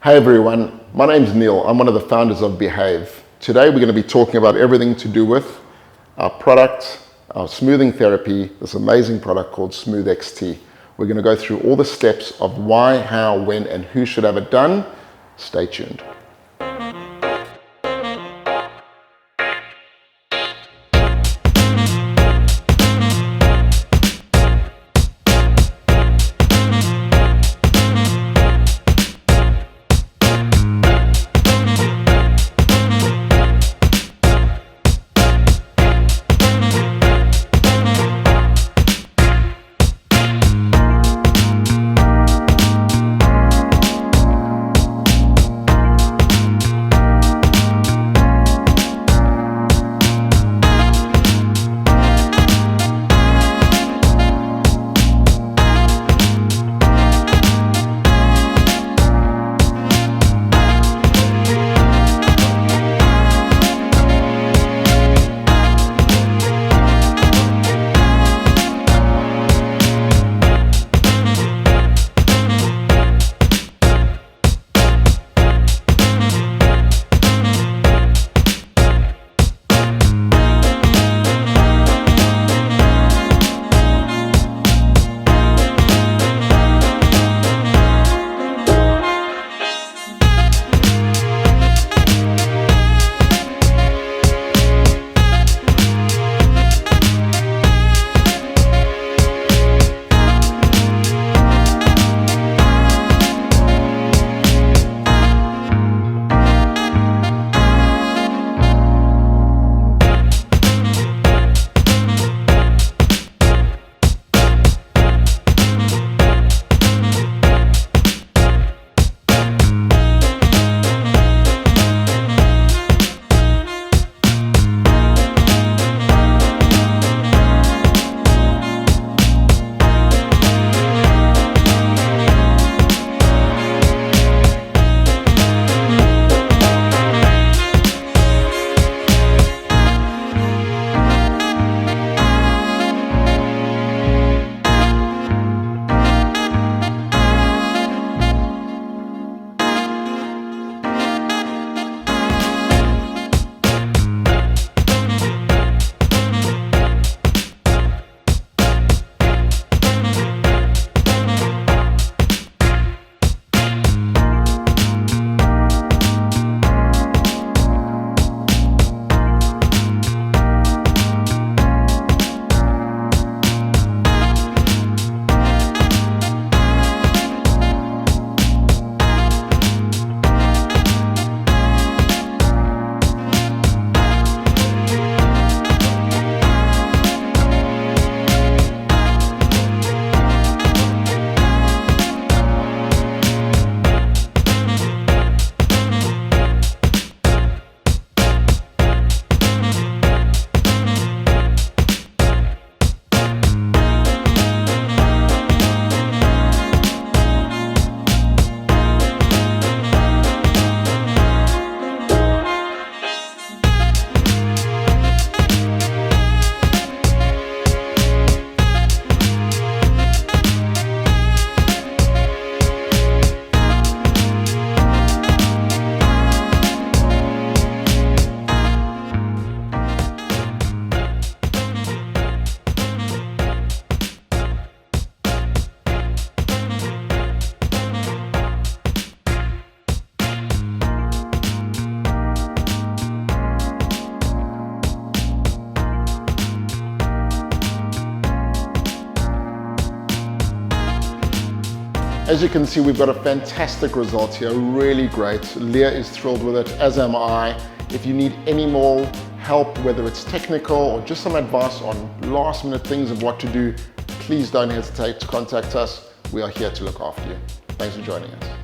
Hey everyone, my name's Neil. I'm one of the founders of Behave. Today we're going to be talking about everything to do with our product, our smoothing therapy, this amazing product called Smoothe XT. We're going to go through all the steps of why, how, when, and who should have it done. Stay tuned. As you can see, we've got a fantastic result here, really great. Leah is thrilled with it, as am I. If you need any more help, whether it's technical or just some advice on last minute things of what to do, please don't hesitate to contact us. We are here to look after you. Thanks for joining us.